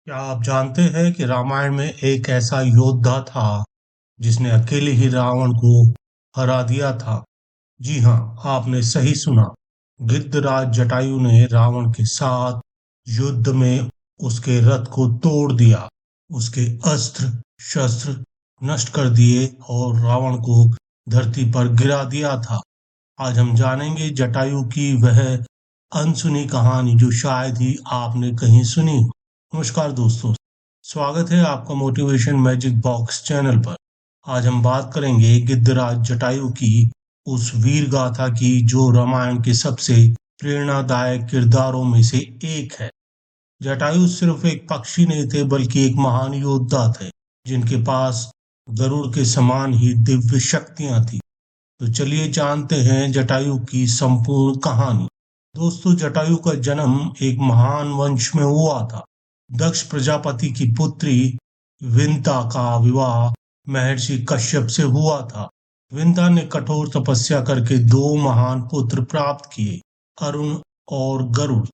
क्या आप जानते हैं कि रामायण में एक ऐसा योद्धा था जिसने अकेले ही रावण को हरा दिया था? जी हाँ, आपने सही सुना। गिद्धराज जटायु ने रावण के साथ युद्ध में उसके रथ को तोड़ दिया, उसके अस्त्र शस्त्र नष्ट कर दिए और रावण को धरती पर गिरा दिया था। आज हम जानेंगे जटायु की वह अनसुनी कहानी जो शायद ही आपने कहीं सुनी हो। नमस्कार दोस्तों, स्वागत है आपका मोटिवेशन मैजिक बॉक्स चैनल पर। आज हम बात करेंगे गिद्धराज जटायु की, उस वीर गाथा की जो रामायण के सबसे प्रेरणादायक किरदारों में से एक है। जटायु सिर्फ एक पक्षी नहीं थे बल्कि एक महान योद्धा थे जिनके पास गरुड़ के समान ही दिव्य शक्तियां थी। तो चलिए जानते हैं जटायु की संपूर्ण कहानी। दोस्तों, जटायु का जन्म एक महान वंश में हुआ था। दक्ष प्रजापति की पुत्री विंता का विवाह महर्षि कश्यप से हुआ था। विंता ने कठोर तपस्या करके दो महान पुत्र प्राप्त किए, अरुण और गरुड़।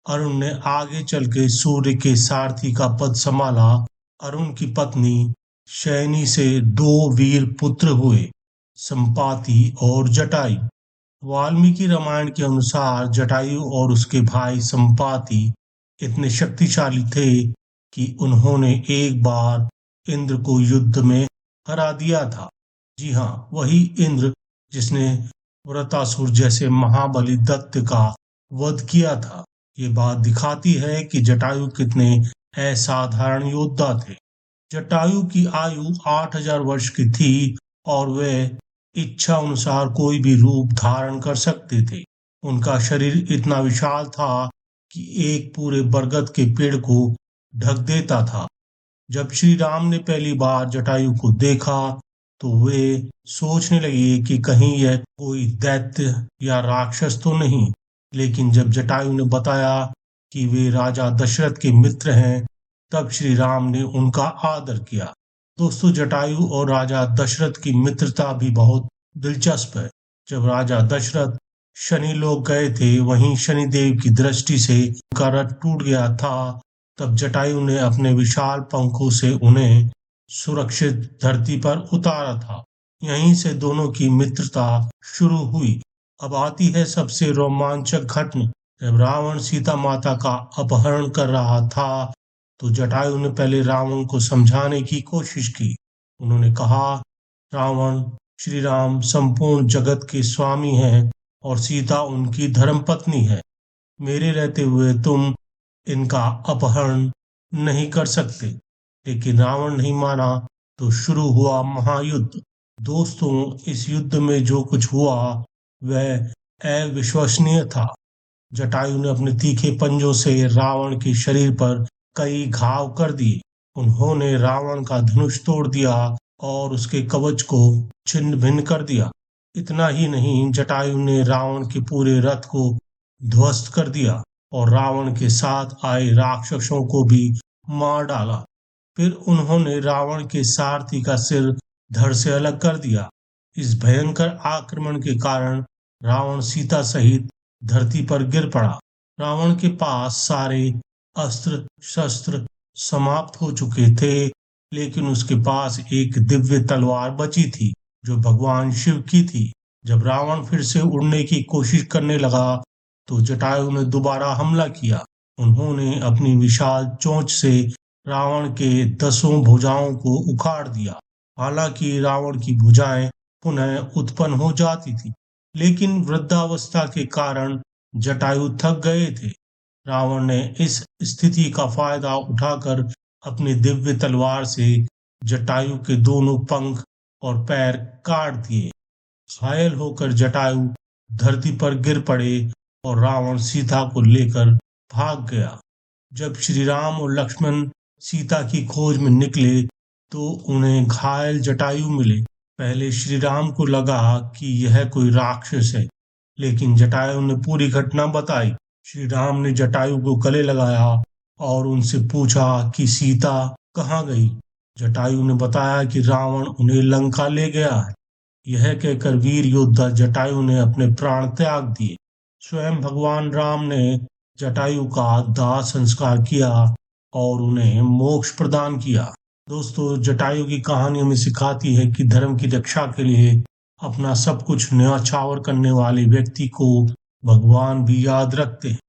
अरुण ने आगे चल के सूर्य के सारथी का पद संभाला। अरुण की पत्नी शयनी से दो वीर पुत्र हुए, संपाति और जटायु। वाल्मीकि रामायण के अनुसार जटायु और उसके भाई संपाति इतने शक्तिशाली थे कि उन्होंने एक बार इंद्र को युद्ध में हरा दिया था। जी हाँ, वही इंद्र जिसने वृत्रासुर जैसे महाबली दत्त का वध किया था। ये बात दिखाती है कि जटायु कितने असाधारण योद्धा थे। जटायु की आयु 8000 वर्ष की थी और वे इच्छा अनुसार कोई भी रूप धारण कर सकते थे। उनका शरीर इतना विशाल था कि एक पूरे बरगद के पेड़ को ढक देता था। जब श्री राम ने पहली बार जटायु को देखा तो वे सोचने लगे कि कहीं यह कोई दैत्य या राक्षस तो नहीं। लेकिन जब जटायु ने बताया कि वे राजा दशरथ के मित्र हैं, तब श्री राम ने उनका आदर किया। दोस्तों, जटायु और राजा दशरथ की मित्रता भी बहुत दिलचस्प है। जब राजा दशरथ शनि लोक गए थे, वहीं शनिदेव की दृष्टि से उनका रथ टूट गया था। तब जटायु ने अपने विशाल पंखों से उन्हें सुरक्षित धरती पर उतारा था। यहीं से दोनों की मित्रता शुरू हुई। अब आती है सबसे रोमांचक घटना। जब रावण सीता माता का अपहरण कर रहा था तो जटायु ने पहले रावण को समझाने की कोशिश की। उन्होंने कहा, रावण, श्री राम संपूर्ण जगत के स्वामी हैं और सीता उनकी धर्मपत्नी है। मेरे रहते हुए तुम इनका अपहरण नहीं कर सकते। लेकिन रावण नहीं माना तो शुरू हुआ महायुद्ध। दोस्तों, इस युद्ध में जो कुछ हुआ वह अविश्वसनीय था। जटायु ने अपने तीखे पंजों से रावण के शरीर पर कई घाव कर दिए। उन्होंने रावण का धनुष तोड़ दिया और उसके कवच को छिन्न भिन्न कर दिया। इतना ही नहीं, जटायु ने रावण के पूरे रथ को ध्वस्त कर दिया और रावण के साथ आए राक्षसों को भी मार डाला। फिर उन्होंने रावण के सारथी का सिर धड़ से अलग कर दिया। इस भयंकर आक्रमण के कारण रावण सीता सहित धरती पर गिर पड़ा। रावण के पास सारे अस्त्र शस्त्र समाप्त हो चुके थे, लेकिन उसके पास एक दिव्य तलवार बची थी जो भगवान शिव की थी। जब रावण फिर से उड़ने की कोशिश करने लगा तो जटायु ने दोबारा हमला किया। उन्होंने अपनी विशाल चोंच से रावण के 10 भुजाओं को उखाड़ दिया। हालांकि रावण की भुजाएं पुनः उत्पन्न हो जाती थी, लेकिन वृद्धावस्था के कारण जटायु थक गए थे। रावण ने इस स्थिति का फायदा उठाकर अपनी दिव्य तलवार से जटायु के दोनों पंख और पैर काट दिए। घायल होकर जटायु धरती पर गिर पड़े और रावण सीता को लेकर भाग गया। जब श्री राम और लक्ष्मण सीता की खोज में निकले तो उन्हें घायल जटायु मिले। पहले श्री राम को लगा कि यह कोई राक्षस है, लेकिन जटायु ने पूरी घटना बताई। श्री राम ने जटायु को गले लगाया और उनसे पूछा कि सीता कहाँ गई। जटायु ने बताया कि रावण उन्हें लंका ले गया है। यह कहकर वीर योद्धा जटायु ने अपने प्राण त्याग दिए। स्वयं भगवान राम ने जटायु का दाह संस्कार किया और उन्हें मोक्ष प्रदान किया। दोस्तों, जटायु की कहानी हमें सिखाती है कि धर्म की रक्षा के लिए अपना सब कुछ न्यौछावर करने वाले व्यक्ति को भगवान भी याद रखते हैं।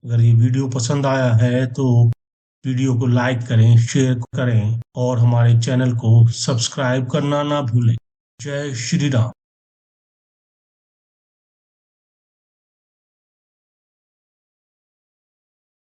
अगर ये वीडियो पसंद आया है तो वीडियो को लाइक करें, शेयर करें और हमारे चैनल को सब्सक्राइब करना ना भूलें। जय श्री राम।